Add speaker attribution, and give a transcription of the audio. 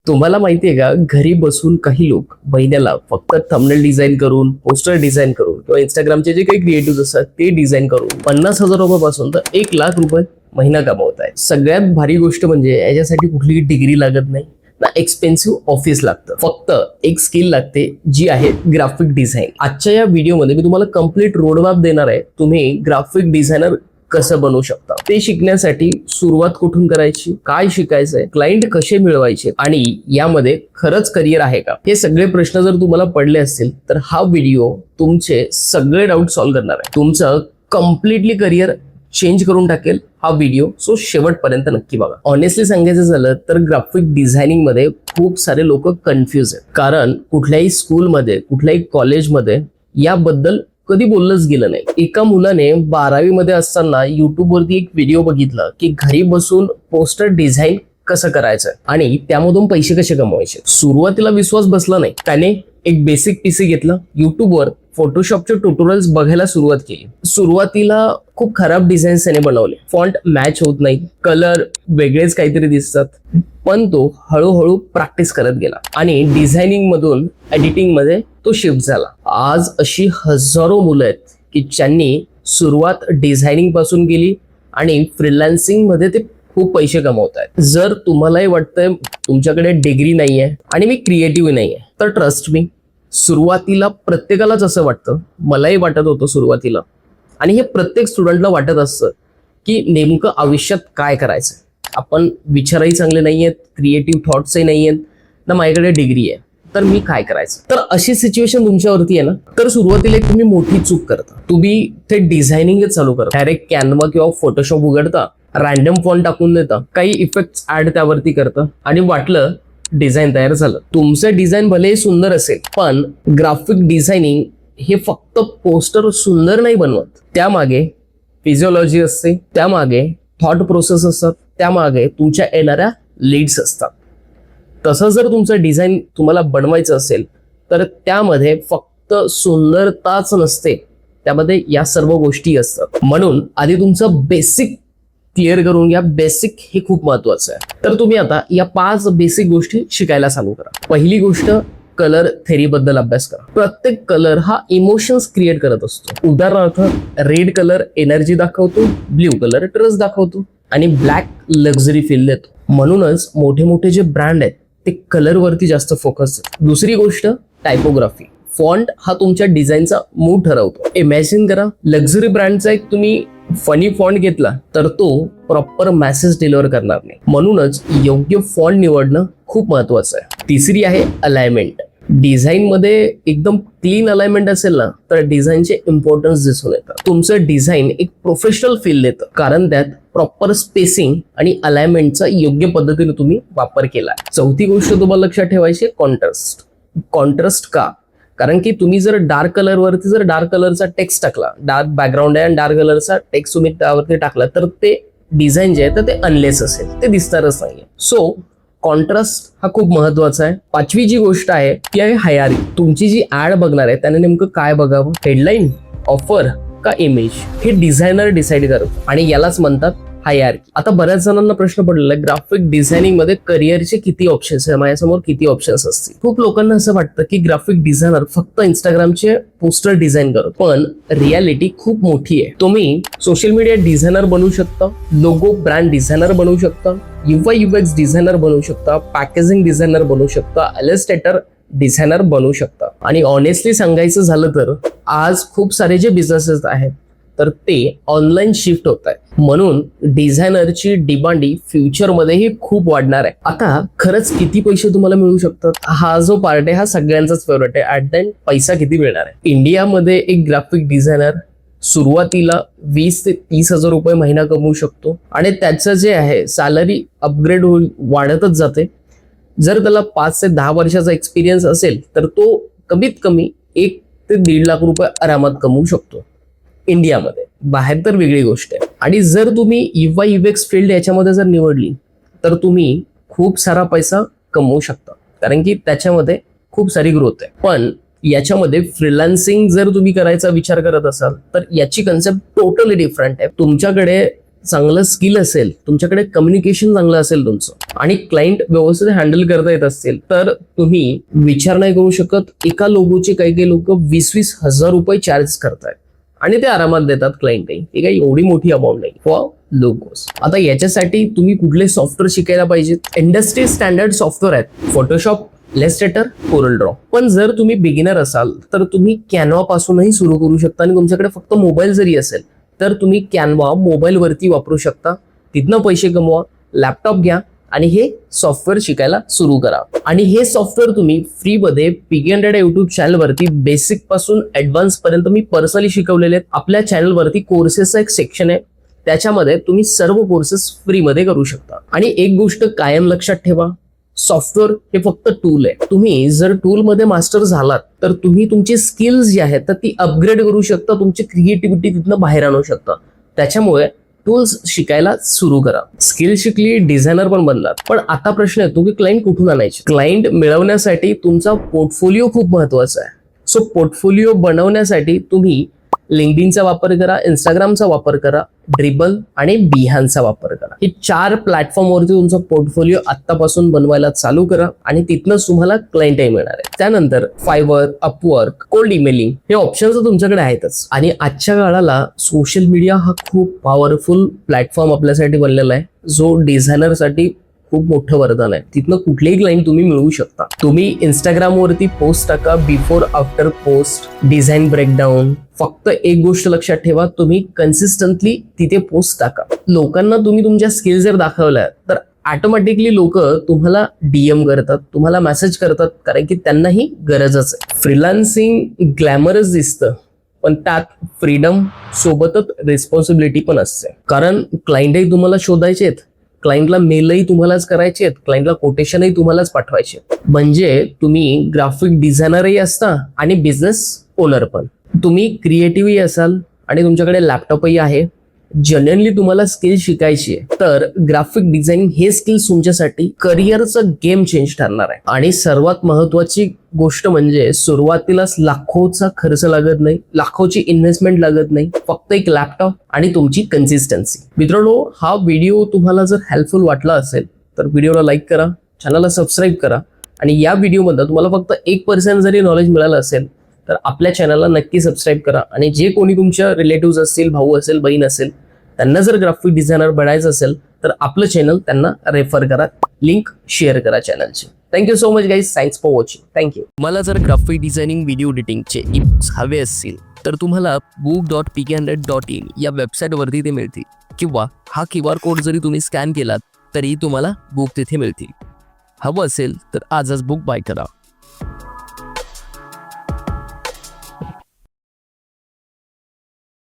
Speaker 1: तुम्हाला माहितीये का, घरी बसून काही लोक महिन्याला फक्त थंबनेल डिझाईन करून, पोस्टर डिझाईन करून किंवा इंस्टाग्रामचे जे काही क्रिएटिव्ह असतात ते डिझाईन करून 50,000 रुपयापासून तर 1,00,000 रुपये महिना कमवत आहेत. सगळ्यात भारी गोष्ट म्हणजे याच्यासाठी कुठली डिग्री लागत नाही ना एक्सपेन्सिव्ह ऑफिस लागतं. फक्त एक स्किल लागते जी आहे ग्राफिक डिझाईन. आजच्या या व्हिडिओमध्ये मी तुम्हाला कम्प्लीट रोडमॅप देणार आहे. तुम्ही ग्राफिक डिझायनर कसं बनवू शकता ते शिकण्यासाठी सुरुवात कुठून करायची, काय शिकायचंय, क्लायंट कसे मिळवायचे आणि यामध्ये खरंच करिअर आहे का, हे सगळे प्रश्न जर तुम्हाला पडले असतील तर हा व्हिडिओ तुमचे सगळे डाऊट सॉल्व्ह करणार आहे. तुमचं कम्प्लिटली करिअर चेंज करून टाकेल हा व्हिडिओ. सो शेवटपर्यंत नक्की बघा. ऑनेस्टली सांगायचं झालं तर ग्राफिक डिझायनिंग मध्ये खूप सारे लोक कन्फ्युज आहेत, कारण कुठल्याही स्कूलमध्ये, कुठल्याही कॉलेजमध्ये याबद्दल कधी बोललंच गेलं नाही. एका मुलाने 12वी मध्ये असताना युट्यूब वरती एक व्हिडिओ बघितला की घरी बसून पोस्टर डिझाईन कसं करायचं आणि त्यामधून पैसे कसे कमवायचे. सुरुवातीला विश्वास बसला नाही. त्याने एक बेसिक पीसी घेतला, युट्यूबवर फोटोशॉपचे ट्युटोरियल्स बघायला सुरुवात केली. सुरुवातीला खूप खराब डिझाईन्स त्याने बनवले, फॉन्ट मॅच होत नाही, कलर वेगळेच काहीतरी दिसतात. पण तो हळूहळू प्रॅक्टिस करत गेला आणि डिझायनिंग मधून एडिटिंग मध्ये तो शिफ्ट झाला. आज अशी हजारो मुलं आहेत की ज्यांनी सुरुवात डिझायनिंग पासून केली आणि फ्रीलान्सिंग मध्ये ते खूप पैसे कमवत आहेत. जर तुम्हालाही वाटतंय तुमच्याकडे डिग्री नाहीये आणि मी क्रिएटिव्ह नाहीये तर ट्रस्ट मी, सुरुवातीला प्रत्येकालाच असं वाटतं. मलाही वाटत होतं सुरुवातीला, आणि हे प्रत्येक स्टुडंटला वाटत असतं की नेमकं आयुष्यात काय करायचं. आपण विचारही चांगले नाहीयेत, क्रिएटिव्ह थॉट्सही नाहीयेत, ना माझ्याकडे डिग्री आहे, तर मी काय करायचं. तर अशी सिच्युएशन तुमच्यावरती आहे ना, तर सुरुवातीला एक तुम्ही मोठी चूक करता. तुम्ही ते डिझायनिंगच चालू करता. डायरेक्ट कॅनवा किंवा फोटोशॉप उघडता, रॅन्डम फॉन्ट टाकून देता, काही इफेक्ट्स ऍड त्यावरती करता आणि वाटलं डिझाईन तयार झालं. तुमचं डिझाईन भलेही सुंदर असेल, पण ग्राफिक डिझायनिंग हे फक्त पोस्टर सुंदर नाही बनवत. त्यामागे फिजिओलॉजी असते, त्यामागे थॉट प्रोसेस असतात, त्यामागे तुमच्या येणाऱ्या लीड्स असतात. तसं जर तुमचं डिझाईन तुम्हाला बनवायचं असेल तर त्यामध्ये फक्त सुंदरताच नसते, त्यामध्ये या सर्व गोष्टी असतात. म्हणून आधी तुमचं बेसिक क्लिअर करून घ्या. बेसिक हे खूप महत्वाचं आहे. तर तुम्ही आता या 5 बेसिक गोष्टी शिकायला चालू करा. पहिली गोष्ट, कलर थेरी बद्दल अभ्यास करा. प्रत्येक कलर हा इमोशन्स क्रिएट करत असतो. उदाहरणार्थ रेड कलर एनर्जी दाखवतो, ब्ल्यू कलर ट्रस्ट दाखवतो आणि ब्लॅक लक्झरी फील देतो. म्हणूनच मोठे मोठे जे ब्रँड आहेत ते कलर वरती जास्त फोकस. दुसरी गोष्ट, टायपोग्राफी. फॉन्ट हा तुमच्या डिझाईनचा मूड ठरवतो. इमॅजिन करा, लक्झरी ब्रँडचा एक तुम्ही फनी फॉन्ट घेतला तर तो प्रॉपर मेसेज डिलिव्हर करणार नाही. म्हणूनच योग्य फॉन्ट निवडणं खूप महत्वाचं आहे. तिसरी आहे अलाइनमेंट. डिझाईन मध्ये एकदम क्लीन अलाइनमेंट असेल ना तर डिझाईनचे इम्पॉर्टन्स दिसून येतं. तुमचं डिझाईन एक प्रोफेशनल फील देतं, कारण त्यात प्रॉपर स्पेसिंग आणि अलाइनमेंटचा योग्य पद्धतीने तुम्ही वापर केला. चौथी गोष्ट तुम्हाला लक्षात ठेवायची, कॉन्ट्रास्ट. कॉन्ट्रास्ट का? कारण की तुम्ही जर डार्क कलर वरती जर डार्क कलरचा टेक्स्ट टाकला, डार्क बॅकग्राऊंड आहे आणि डार्क कलरचा टेक्स्ट तुम्ही त्यावरती टाकला तर ते डिझाईन जे आहे तर ते अनलेस असेल, ते दिसणारच नाहीये. सो कॉन्ट्रास्ट हा खूप महत्वाचा आहे. पाचवी जी गोष्ट आहे ती आहे हायरार्की. तुमची जी ऍड बघणार आहे त्याने नेमकं काय बघावं, हेडलाईन, ऑफर का इमेज, हे डिझायनर डिसाईड करतो आणि यालाच म्हणतात हायरार्की. आता बऱ्याच जणांना प्रश्न पडलेला आहे, ग्राफिक डिझायनिंग मध्ये करिअरचे किती ऑप्शन्स आहे, माझ्यासमोर किती ऑप्शन्स असतील. खूप लोकांना असं वाटतं की ग्राफिक डिझायनर फक्त इंस्टाग्रामचे पोस्टर डिझाईन करतो, पण रियालिटी खूप मोठी आहे. तुम्ही सोशल मीडिया डिझायनर बनवू शकता, लोगो ब्रँड डिझायनर बनवू शकता, UI UX डिझायनर बनवू शकता, पॅकेजिंग डिझायनर बनवू शकता, इलस्ट्रेटर डिझायनर बनवू शकता. आणि ऑनेस्टली सांगायचं झालं तर आज खूप सारे जे बिझनेसेस आहेत तर ते ऑनलाईन शिफ्ट होत आहे. म्हणून डिझायनरची डिमांडी फ्युचरमध्येही खूप वाढणार आहे. आता खरंच किती पैसे तुम्हाला मिळू शकतात, हा जो पार्ट आहे हा सगळ्यांचाच फेवरेट आहे. ऍट द एंड पैसा किती मिळणार आहे. इंडियामध्ये एक ग्राफिक डिझायनर सुरुवातीला 20 ते 30,000 रुपये महिना कमवू शकतो आणि त्याचं जे आहे सॅलरी अपग्रेड होऊन वाढतच जाते. जर त्याला 5 ते 10 वर्षाचा एक्सपिरियन्स असेल तर तो कमीत कमी 1 ते 1.5 लाख रुपये आरामात कमवू शकतो इंडियामध्ये. बाहेर तर वेगळी गोष्ट आहे. आणि जर तुम्ही UI UX फील्ड याच्यामध्ये जर निवडली तर तुम्ही खूप सारा पैसा कमवू शकता, कारण की त्याच्यामध्ये खूप सारी ग्रोथ आहे. पण याच्यामध्ये फ्रीलान्सिंग जर तुम्ही करायचा विचार करत असाल तर याची कन्सेप्ट टोटली डिफरंट आहे. तुमच्याकडे चांगलं स्किल असेल, तुमच्याकडे कम्युनिकेशन चांगलं असेल तुमचं आणि क्लायंट व्यवस्थित हँडल करता येत असतील, तर तुम्ही विचार नाही करू शकत. एका लोगोचे काही लोक 20-20 हजार रुपये चार्ज करतायत आणि ते आरामात देतात क्लायंटही. ती काही एवढी मोठी अमाऊंट नाही फॉर लोगोस. आता याच्यासाठी तुम्ही कुठले सॉफ्टवेअर शिकायला पाहिजेत? इंडस्ट्री स्टँडर्ड सॉफ्टवेअर आहेत फोटोशॉप, इलस्ट्रेटर, कोरल ड्रॉ. पण जर तुम्ही बिगिनर असाल तर तुम्ही कॅनवा पासूनही सुरू करू शकता आणि तुमच्याकडे फक्त मोबाईल जरी असेल तर तुम्ही कॅनवा मोबाईलवरती वापरू शकता. तिथनं पैसे कमवा, लॅपटॉप घ्या आणि हे सॉफ्टवेअर शिकायला सुरू करा. आणि हे सॉफ्टवेअर तुम्ही फ्रीमध्ये PK100 युट्यूब चॅनलवरती बेसिक पासून ऍडव्हान्स पर्यंत मी पर्सनली शिकवलेले आहेत. आपल्या चॅनलवरती कोर्सेसचा एक सेक्शन आहे, त्याच्यामध्ये तुम्ही सर्व कोर्सेस फ्रीमध्ये करू शकता. आणि एक गोष्ट कायम लक्षात ठेवा, सॉफ्टवेअर हे फक्त टूल आहे. तुम्ही जर टूल मध्ये मास्टर झालात तर तुम्ही तुमची स्किल्स जी आहेत तर ती अपग्रेड करू शकता, तुमची क्रिएटिव्हिटी तिथनं बाहेर आणू शकता. त्याच्यामुळे टूल्स शिकायला सुरू करा. स्किल शिकली, डिझायनर पण बनलात. पण आता प्रश्न येतो की क्लायंट कुठून आणायचे? क्लायंट मिळवण्यासाठी तुमचा पोर्टफोलिओ खूप महत्वाचा आहे. सो पोर्टफोलिओ बनवण्यासाठी तुम्ही लिंक्डइनचा वापर करा, इंस्टाग्रामचा वापर करा, ड्रिबल आणि बिहानचा वापर करा. हे 4 प्लॅटफॉर्मवरती तुमचा पोर्टफोलिओ आत्तापासून बनवायला चालू करा आणि तिथनंच तुम्हाला क्लायंटही मिळणार आहे. त्यानंतर फायवर, अपवर्क, कोल्ड इमेलिंग हे ऑप्शन्स तुमच्याकडे आहेतच. आणि आजच्या काळाला सोशल मीडिया हा खूप पॉवरफुल प्लॅटफॉर्म आपल्यासाठी बनलेला आहे, जो डिझायनरसाठी खूप मोठं वरदान आहे. तिथनं कुठलेही क्लायंट तुम्ही मिळवू शकता. तुम्ही इंस्टाग्रामवरती पोस्ट टाका, before after post, design breakdown. फक्त एक गोष्ट लक्षात ठेवा, तुम्ही कन्सिस्टंटली तिथे पोस्ट टाका. लोकांना तुम्ही तुमच्या स्किल जर दाखवल्या तर ऑटोमॅटिकली लोक तुम्हाला DM करतात, तुम्हाला मेसेज करतात, कारण की त्यांनाही गरजच आहे. फ्रीलान्सिंग ग्लॅमरस दिसतं, पण त्यात फ्रीडम सोबतच रिस्पॉन्सिबिलिटी पण असते. कारण क्लायंटही तुम्हाला शोधायचे आहेत, क्लायंटला मेलही तुम्हालाच करायचे आहेत, क्लायंटला कोटेशनही तुम्हालाच पाठवायचे. म्हणजे तुम्ही ग्राफिक डिझायनरही असता आणि बिझनेस ओनर पण. तुम्ही क्रिएटिव्हही असाल आणि तुमच्याकडे लॅपटॉपही आहे, जेन्युइनली तुम्हाला स्किल शिकायची आहे, तर ग्राफिक डिझायनिंग हे स्किल तुमच्यासाठी करिअरचं गेम चेंज ठरणार आहे. आणि सर्वात महत्वाची गोष्ट म्हणजे सुरुवातीलाच लाखोचा खर्च लागत नाही, लाखोची इन्व्हेस्टमेंट लागत नाही, फक्त एक लॅपटॉप आणि तुमची कन्सिस्टन्सी. मित्रांनो, हा व्हिडिओ तुम्हाला जर हेल्पफुल वाटला असेल तर व्हिडिओला लाईक करा, चॅनलला सबस्क्राईब करा. आणि या व्हिडिओमध्ये तुम्हाला फक्त 1% जरी नॉलेज मिळालं असेल तर आपल्या चॅनलला नक्की सबस्क्राईब करा. आणि जे कोणी तुमच्या रिलेटिव्ह असतील, भाऊ असेल, बहीण असेल, त्यांना जर ग्राफिक डिझायनर बनायचं असेल तर आपलं चॅनल त्यांना रेफर करा, लिंक शेअर करा चॅनलची. Thank you so much guys, thanks for watching. Thank you. मला जर ग्राफिक डिझायनिंग, व्हिडिओ एडिटिंगचे ई-बुक्स हवे असतील तर तुम्हाला book.pk100.in या वेबसाईटवरती ते मिळतील, किंवा हा QR कोड जरी तुम्ही स्कॅन केलात तरी तुम्हाला बुक तिथे मिळतील. हवं असेल तर आजच बुक बाय करा.